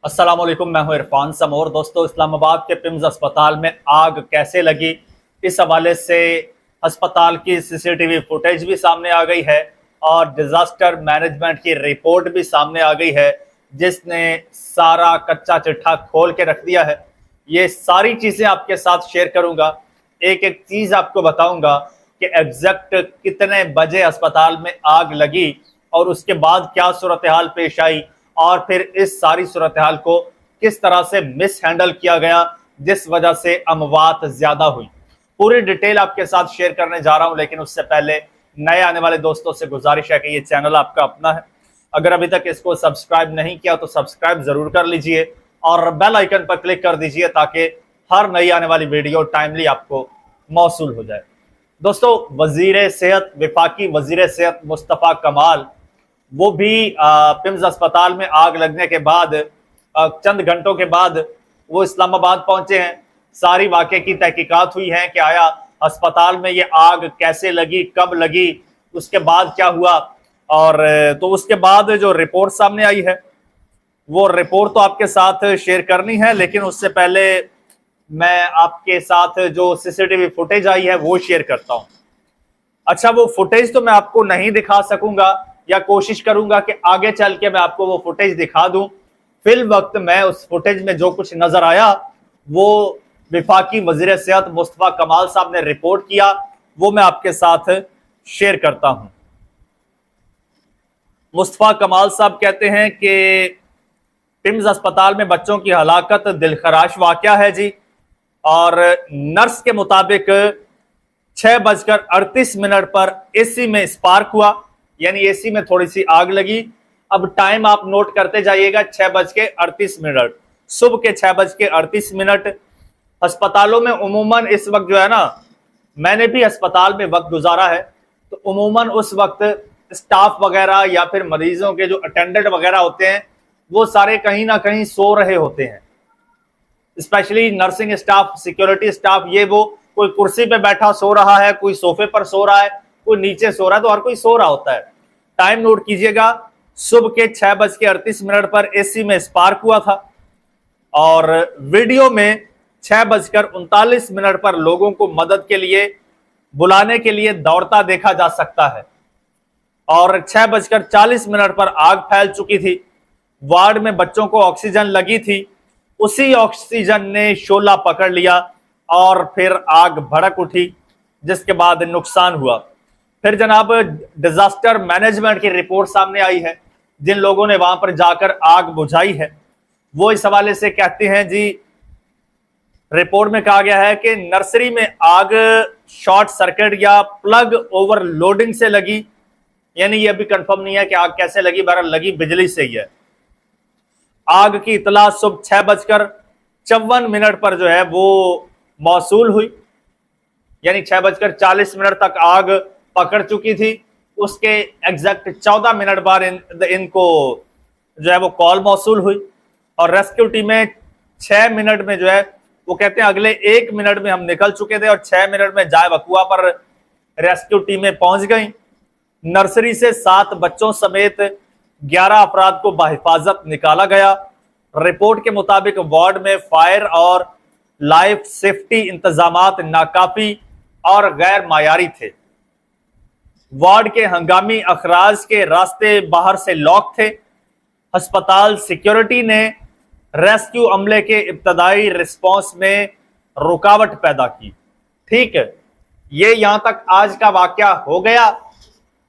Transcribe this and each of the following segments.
अस्सलाम वालेकुम, मैं हूं इरफान समोर। दोस्तों, इस्लामाबाद के पिम्स अस्पताल में आग कैसे लगी, इस हवाले से अस्पताल की सीसीटीवी फुटेज भी सामने आ गई है और डिजास्टर मैनेजमेंट की रिपोर्ट भी सामने आ गई है, जिसने सारा कच्चा चिट्ठा खोल के रख दिया है। ये सारी चीजें आपके साथ शेयर करूंगा, एक एक चीज आपको बताऊंगा कि एग्जैक्ट कितने बजे अस्पताल में आग लगी और उसके बाद क्या सूरत हाल पेश आई और फिर इस सारी सूरत हाल को किस तरह से मिस हैंडल किया गया, जिस वजह से अमवात ज्यादा हुई। पूरी डिटेल आपके साथ शेयर करने जा रहा हूं, लेकिन उससे पहले नए आने वाले दोस्तों से गुजारिश है कि ये चैनल आपका अपना है। अगर अभी तक इसको सब्सक्राइब नहीं किया तो सब्सक्राइब जरूर कर लीजिए और बेल आइकन पर क्लिक कर दीजिए ताकि हर नई आने वाली वीडियो टाइमली आपको मौसूल हो जाए। दोस्तों, वजीर सेहत, वफाकी वजीर सेहत मुस्तफ़ा कमाल, वो भी पिम्स अस्पताल में आग लगने के बाद चंद घंटों के बाद वो इस्लामाबाद पहुंचे हैं। सारी वाकये की तहकीकात हुई है कि आया अस्पताल में ये आग कैसे लगी, कब लगी, उसके बाद क्या हुआ। और तो उसके बाद जो रिपोर्ट सामने आई है वो रिपोर्ट तो आपके साथ शेयर करनी है, लेकिन उससे पहले मैं आपके साथ जो सीसीटीवी फुटेज आई है वो शेयर करता हूं। अच्छा, वो फुटेज तो मैं आपको नहीं दिखा सकूंगा या कोशिश करूंगा कि आगे चल के मैं आपको वो फुटेज दिखा दूं। फिल वक्त मैं उस फुटेज में जो कुछ नजर आया वो वफाकी वजीर सेहत मुस्तफ़ा कमाल साहब ने रिपोर्ट किया, वो मैं आपके साथ शेयर करता हूं। मुस्तफ़ा कमाल साहब कहते हैं कि पिम्स अस्पताल में बच्चों की हलाकत दिलखराश वाकया है जी, और नर्स के मुताबिक 6:38 पर एसी में स्पार्क हुआ, यानी एसी में थोड़ी सी आग लगी। अब टाइम आप नोट करते जाइएगा, 6:38, सुबह के 6:38। अस्पतालों में उमूमन इस वक्त जो है ना, मैंने भी अस्पताल में वक्त गुजारा है, तो उमूमन उस वक्त स्टाफ वगैरह या फिर मरीजों के जो अटेंडेंट वगैरह होते हैं वो सारे कहीं ना कहीं सो रहे होते हैं। Specially nursing staff, security staff, ये वो कोई कुर्सी पे बैठा सो रहा है, कोई सोफे पर सो रहा है, कोई नीचे सो रहा है, तो हर कोई सो रहा होता है। टाइम नोट कीजिएगा, सुबह के 6:38 पर एसी में स्पार्क हुआ था और वीडियो में 6:39 पर लोगों को मदद के लिए बुलाने के लिए दौड़ता देखा जा सकता है और 6:40 पर आग फैल चुकी थी। वार्ड में बच्चों को ऑक्सीजन लगी थी, उसी ऑक्सीजन ने शोला पकड़ लिया और फिर आग भड़क उठी, जिसके बाद नुकसान हुआ। फिर जनाब डिजास्टर मैनेजमेंट की रिपोर्ट सामने आई है, जिन लोगों ने वहां पर जाकर आग बुझाई है वो इस हवाले से कहते हैं जी, रिपोर्ट में कहा गया है कि नर्सरी में आग शॉर्ट सर्किट या प्लग ओवरलोडिंग से लगी, यानी ये अभी कंफर्म नहीं है कि आग कैसे लगी, बहरहाल लगी बिजली से ही है। आग की इतला सुबह 6:54 पर जो है वो मौसूल हुई, यानी 6:40 तक आग पकड़ चुकी थी। उसके एग्जैक्ट 14 मिनट बाद इनको जो है वो कॉल मौसूल हुई और रेस्क्यू टीमें 6 मिनट में जो है वो कहते हैं अगले 1 मिनट में हम निकल चुके थे और 6 मिनट में जाए वकुआ पर रेस्क्यू टीमें पहुंच गई। नर्सरी से 7 बच्चों समेत 11 अफराद को बाहिफाजत निकाला गया। रिपोर्ट के मुताबिक वार्ड में फायर और लाइफ सेफ्टी इंतजामात नाकाफी और गैर मायारी थे। वार्ड के हंगामी अखराज के रास्ते बाहर से लॉक थे। अस्पताल सिक्योरिटी ने रेस्क्यू अमले के इब्तदाई रिस्पॉन्स में रुकावट पैदा की। ठीक है, ये यहां तक आज का वाकया हो गया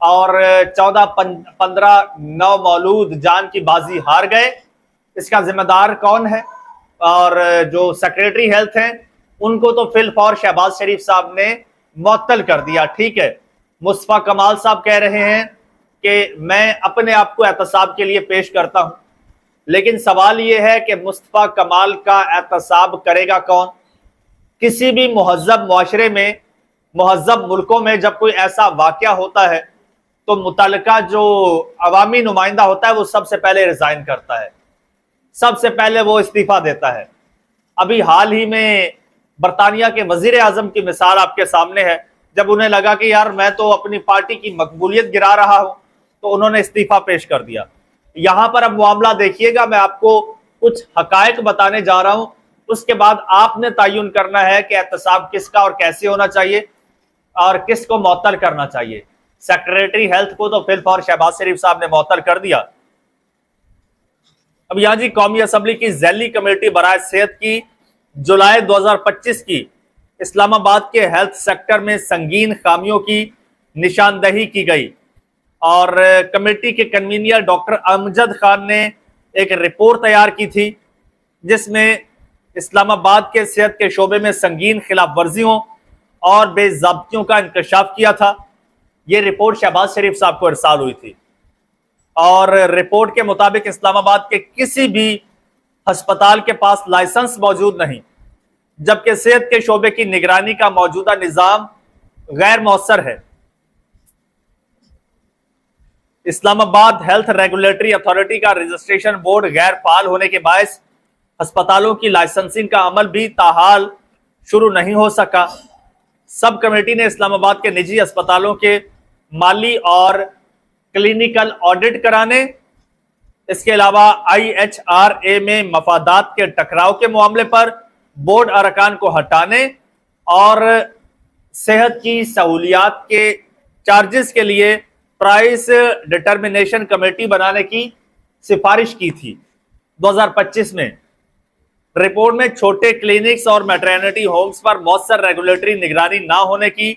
और 14-15 नौमौलूद जान की बाजी हार गए। इसका जिम्मेदार कौन है? और जो सेक्रेटरी हेल्थ हैं उनको तो फिलफौर शहबाज शरीफ साहब ने मुअत्तल कर दिया। ठीक है, मुस्तफ़ा कमाल साहब कह रहे हैं कि मैं अपने आप को एहतसाब के लिए पेश करता हूं, लेकिन सवाल यह है कि मुस्तफ़ा कमाल का एहतसाब करेगा कौन? किसी भी मुहज़्ज़ब मुआशरे में, मुहज़्ज़ब मुल्कों में जब कोई ऐसा वाकया होता है तो मुतल्लिका जो अवामी नुमाइंदा होता है वो सबसे पहले रिजाइन करता है, सबसे पहले वो इस्तीफा देता है। अभी हाल ही में बरतानिया के वजीर आजम की मिसाल आपके सामने है, जब उन्हें लगा कि यार मैं तो अपनी पार्टी की मकबूलियत गिरा रहा हूं तो उन्होंने इस्तीफा पेश कर दिया। यहां पर अब मामला देखिएगा, मैं आपको कुछ हकायक बताने जा रहा हूं, उसके बाद आपने तयन करना है कि एहतसाब किसका और कैसे होना चाहिए और किसको मुअत्तल करना चाहिए। सेक्रेटरी हेल्थ को तो फिलहाल शहबाज शरीफ साहब ने मुअत्तल कर दिया। अब यहां जी कौमी असम्बली की जैली कमेटी बराए सेहत की जुलाई 2025 की इस्लामाबाद के हेल्थ सेक्टर में संगीन खामियों की निशानदही की गई और कमेटी के कन्वीनर डॉक्टर अमजद खान ने एक रिपोर्ट तैयार की थी जिसमें इस्लामाबाद के सेहत के शोबे में संगीन खिलाफ वर्जियों और बेज़ाब्तियों का इंकशाफ किया था। यह रिपोर्ट शहबाज शरीफ साहब को इरसाल हुई थी और रिपोर्ट के मुताबिक इस्लामाबाद के किसी भी अस्पताल के पास लाइसेंस मौजूद नहीं, जबकि सेहत के शोबे की निगरानी का मौजूदा निजाम गैर मौसर है। इस्लामाबाद हेल्थ रेगुलेटरी अथॉरिटी का रजिस्ट्रेशन बोर्ड गैर फाल होने के बायस अस्पतालों की लाइसेंसिंग का अमल भी ताहाल शुरू नहीं हो सका। सब कमेटी ने इस्लामाबाद के निजी अस्पतालों के माली और क्लिनिकल ऑडिट कराने, इसके अलावा IHRA में मफादात के टकराव के मामले पर बोर्ड अरकान को हटाने और सेहत की सहूलियात के चार्जेस के लिए प्राइस डिटर्मिनेशन कमेटी बनाने की सिफारिश की थी 2025 में। रिपोर्ट में छोटे क्लिनिक्स और मैटरनिटी होम्स पर मौसर रेगुलेटरी निगरानी ना होने की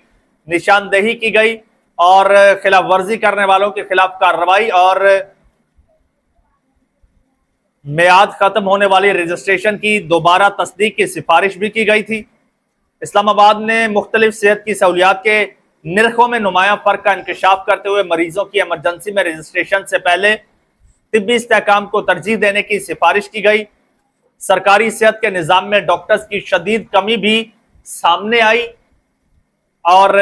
निशानदेही की गई और खिलाफ वर्जी करने वालों के खिलाफ कार्रवाई और मियाद खत्म होने वाली रजिस्ट्रेशन की दोबारा तस्दीक की सिफारिश भी की गई थी। इस्लामाबाद ने मुख्तलिफ सेहत की सहूलियात के निरखों में नुमाया फर्क का इंकशाफ करते हुए मरीजों की एमरजेंसी में रजिस्ट्रेशन से पहले तिब्बी इस्तेहकाम को तरजीह देने की सिफारिश की गई। सरकारी सेहत के निज़ाम में डॉक्टर्स की शदीद कमी भी सामने आई और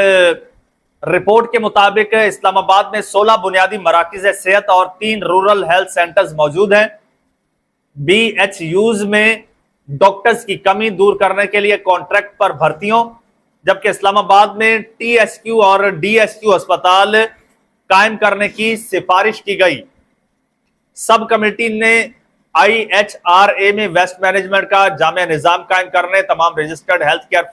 रिपोर्ट के मुताबिक इस्लामाबाद में 16 बुनियादी मराकिज़ सेहत और 3 रूरल हेल्थ सेंटर्स मौजूद हैं। BHUs में डॉक्टर्स की कमी दूर करने के लिए कॉन्ट्रैक्ट पर भर्तियों, जबकि इस्लामाबाद में TSQ और DSQ अस्पताल कायम करने की सिफारिश की गई। सब कमेटी ने IHRA में वेस्ट मैनेजमेंट का जामिया निज़ाम कायम करने, तमाम रजिस्टर्ड हेल्थ केयर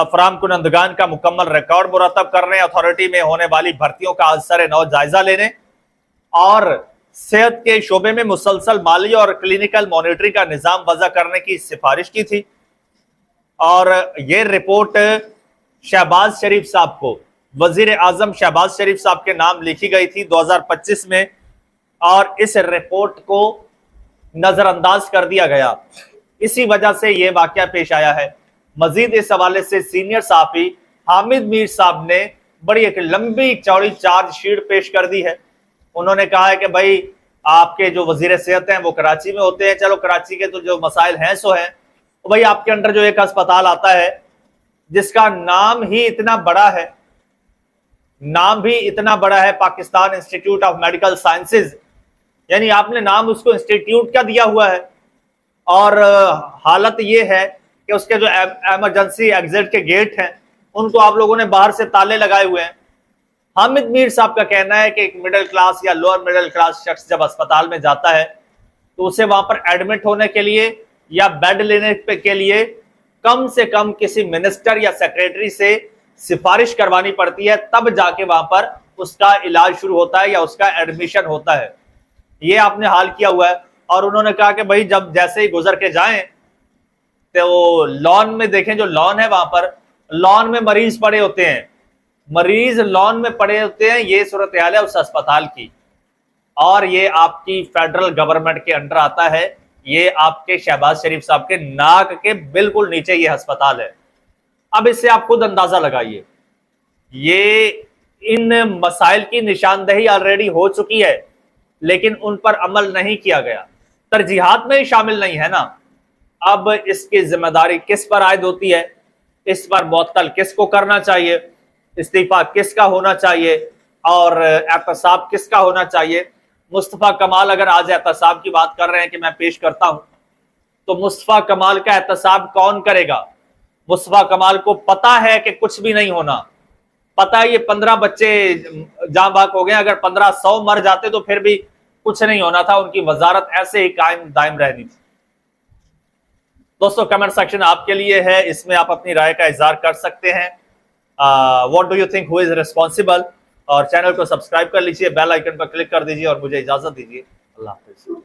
फराम कुनंदगान का मुकम्मल रिकॉर्ड मुरतब करने, अथॉरिटी में होने वाली भर्तियों का असर नौ जायजा लेने और सेहत के शोबे में मुसलसल माली और क्लिनिकल मॉनिटरिंग का निज़ाम वज़ा करने की सिफारिश की थी। और यह रिपोर्ट शहबाज शरीफ साहब को, वजीर आजम शहबाज शरीफ साहब के नाम लिखी गई थी 2025 में और इस रिपोर्ट को नजरअंदाज कर दिया गया। इसी वजह से यह वाकया पेश आया है। मजीद इस हवाले से सीनियर साफी हामिद मीर साहब ने बड़ी एक लंबी चौड़ी चार्जशीट पेश कर दी है। उन्होंने कहा है कि भाई आपके जो वजीर सेहत हैं वो कराची में होते हैं, चलो कराची के तो जो मसाइल हैं सो हैं, तो भाई आपके अंडर जो एक अस्पताल आता है जिसका नाम ही इतना बड़ा है, नाम भी इतना बड़ा है Pakistan institute of medical sciences, यानी आपने नाम उसको इंस्टीट्यूट का दिया हुआ है और हालत ये है कि उसके जो इमरजेंसी एग्जिट के गेट हैं उनको आप लोगों ने बाहर से ताले लगाए हुए हैं। हामिद मीर साहब का कहना है कि एक मिडिल क्लास या लोअर मिडिल क्लास शख्स जब अस्पताल में जाता है तो उसे वहां पर एडमिट होने के लिए या बेड लेने के लिए कम से कम किसी मिनिस्टर या सेक्रेटरी से सिफारिश करवानी पड़ती है, तब जाके वहां पर उसका इलाज शुरू होता है या उसका एडमिशन होता है। ये आपने हाल किया हुआ है। और उन्होंने कहा कि भाई जब जैसे ही गुजर के जाएं तो लॉन में देखें, जो लॉन है वहां पर लॉन में मरीज पड़े होते हैं, मरीज लॉन में पड़े होते हैं। ये सूरत हाल है उस अस्पताल की और ये आपकी फेडरल गवर्नमेंट के अंडर आता है। ये आपके शहबाज शरीफ साहब के नाक के बिल्कुल नीचे ये अस्पताल है। अब इससे आप खुद अंदाजा लगाइए, ये इन मसाइल की निशानदेही ऑलरेडी हो चुकी है लेकिन उन पर अमल नहीं किया गया, तरजीहात में ही शामिल नहीं है ना। अब इसकी जिम्मेदारी किस पर आयद होती है, इस पर मुअत्तल किसको करना चाहिए, इस्तीफा किसका होना चाहिए और एहतसाब किसका होना चाहिए। मुस्तफ़ा कमाल अगर आज एहतसाब की बात कर रहे हैं कि मैं पेश करता हूं, तो मुस्तफ़ा कमाल का एहतसाब कौन करेगा? मुस्तफ़ा कमाल को पता है कि कुछ भी नहीं होना, पता है ये 15 बच्चे जाँ बाक हो गए, अगर 1500 मर जाते तो फिर भी कुछ नहीं होना था, उनकी वजारत ऐसे ही कायम दायम रहनी थी। दोस्तों कमेंट सेक्शन आपके लिए है, इसमें आप अपनी राय का इजहार कर सकते हैं। What do you think, who is responsible. और चैनल को सब्सक्राइब कर लीजिए, बेल आइकन पर क्लिक कर दीजिए और मुझे इजाजत दीजिए। अल्लाह हाफिज।